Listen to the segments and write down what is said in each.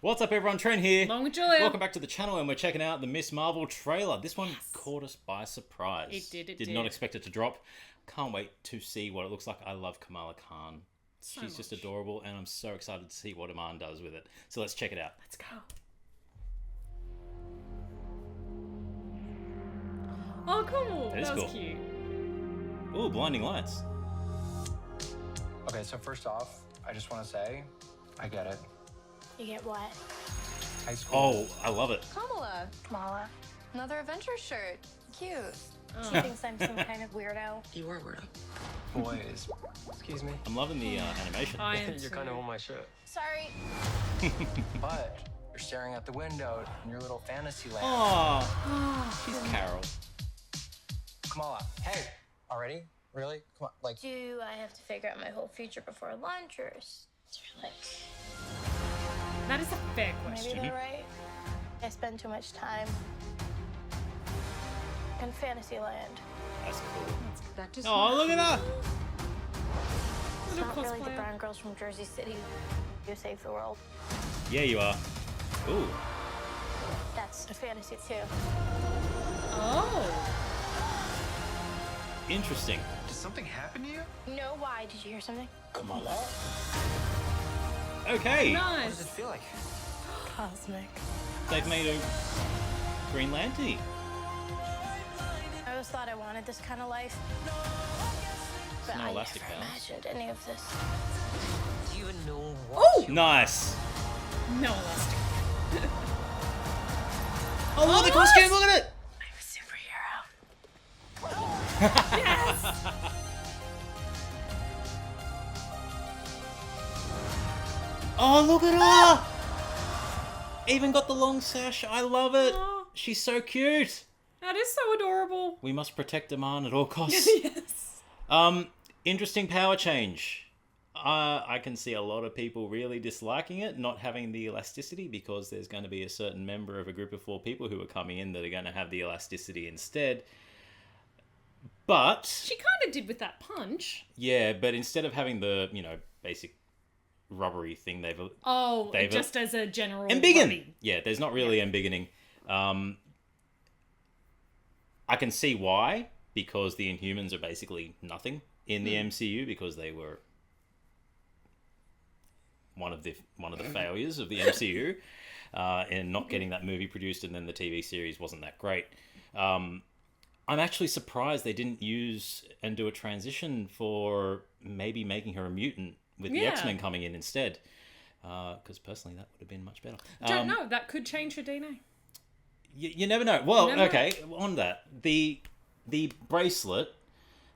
What's up, everyone? Trent here. Along with Julia. Welcome back to the channel, and we're checking out the Miss Marvel trailer. This one caught us by surprise. It did, it did. did. Not expect it to drop. Can't wait to see what it looks like. I love Kamala Khan. She's just adorable, and I'm so excited to see what Iman does with it. So let's check it out. Let's go. Oh, cool. That is was cool. Cute. Ooh, blinding lights. Okay, so first off, I just want to say, I get it. You get what? High school. Oh, I love it. Kamala. Another adventure shirt. Cute. She thinks I'm some kind of weirdo. You are weirdo. Boys. Excuse me. I'm loving the animation. I am You're too. kind of on my shirt. Sorry. But you're staring out the window in your little fantasy land. Oh, she's Carol. Kamala, hey. Already? Really? Come on, like... Do I have to figure out my whole future before lunch, or is it like That is a fair maybe question. they're right? I spend too much time in fantasy land. That's cool. That just Oh, look at that. It's Little not really the cosplayer. brown girls from Jersey City who save the world. Yeah, you are. Ooh. That's a fantasy too. Oh. Interesting. Did something happen to you? No, why? Did you hear something? Kamala? Okay. What does it Nice. feel like? Cosmic. They've made a Green Lantern. I always thought I wanted this kind of life, but no I elastic never powers. imagined any of this. Do you even know what? Nice. No elastic. Oh, look at the costume. Look at it. I'm a superhero. Oh, look at her! Even got the long sash. I love it. Aw. She's so cute. That is so adorable. We must protect Iman at all costs. Yes. Interesting power change. I can see a lot of people really disliking it, not having the elasticity, because there's going to be a certain member of a group of 4 people who are coming in that are going to have the elasticity instead. But She kind of did with that punch. yeah, but instead of having the, basic rubbery thing, they've Just as a general. embiggen. rubby. Yeah, there's not really embiggening. I can see why, because the Inhumans are basically nothing in the MCU, because they were one of the failures of the MCU, in not getting that movie produced, and then the TV series wasn't that great. I'm actually surprised they didn't use and do a transition for maybe making her a mutant with the Yeah. X-Men coming in instead. Because personally, that would have been much better. Don't know. That could change her DNA. You never know. Well, You never okay, on that. The bracelet,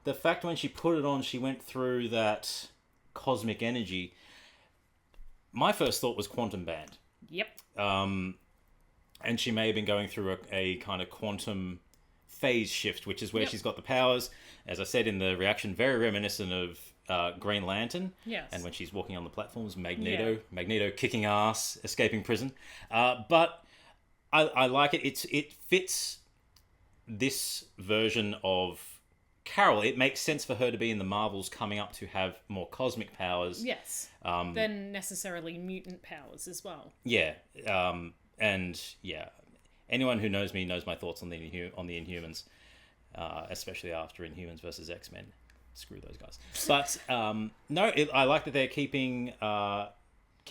the fact when she put it on, she went through that cosmic energy. My first thought was quantum band. Yep. And she may have been going through a kind of quantum phase shift, which is where Yep. she's got the powers. As I said in the reaction, very reminiscent of Green Lantern. Yes. And when she's walking on the platforms, Magneto kicking ass, escaping prison. But I like it. It fits this version of Carol. It makes sense for her to be in the Marvels, coming up to have more cosmic powers. Yes. Than necessarily mutant powers as well. Yeah, and yeah, anyone who knows me knows my thoughts on the Inhumans, especially after Inhumans versus X-Men. Screw those guys. But no, I like that they're keeping a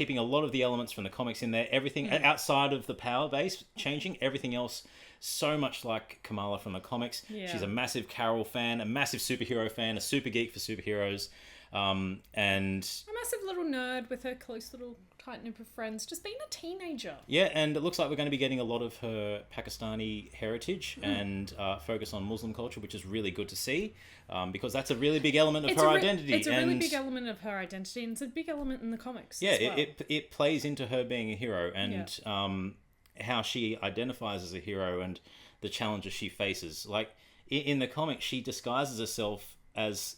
lot of the elements from the comics in there. Everything outside of the power base changing. Everything else so much like Kamala from the comics. Yeah. She's a massive Carol fan, a massive superhero fan, a super geek for superheroes. And A massive little nerd with her close little tight group of friends, just being a teenager. yeah, and it looks like we're going to be getting a lot of her Pakistani heritage and focus on Muslim culture, which is really good to see, because that's a really big element of her identity. It's a really and big element of her identity, and it's a big element in the comics. yeah, as well. it plays into her being a hero, and how she identifies as a hero and the challenges she faces. Like in the comics, she disguises herself as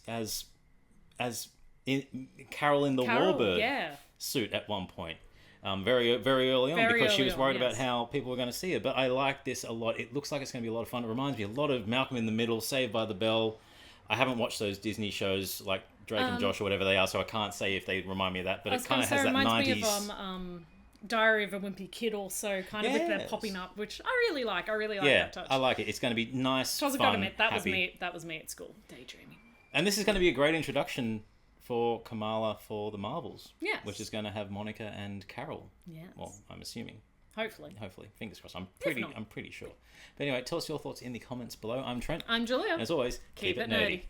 Carol in the Warbird suit at one point, very early on, because she was worried about how people were going to see her. But I like this a lot. It looks like it's going to be a lot of fun. It reminds me a lot of Malcolm in the Middle, Saved by the Bell. I haven't watched those Disney shows like Drake and Josh or whatever they are, so I can't say if they remind me of that. But it kind of has that 90s. Reminds me of Diary of a Wimpy Kid also, kind of with the Yes. popping up, which I really like. I really like Yeah, that touch. I like it. It's going to be nice, So I was fun, gotta admit, that was happy. me. That was me at school, daydreaming. And this is going to be a great introduction for Kamala for the Marvels. Yes. Which is going to have Monica and Carol. Yes. Well, I'm assuming. Hopefully. Fingers crossed. I'm not. pretty sure. But anyway, tell us your thoughts in the comments below. I'm Trent. I'm Julia. As always, Keep it nerdy.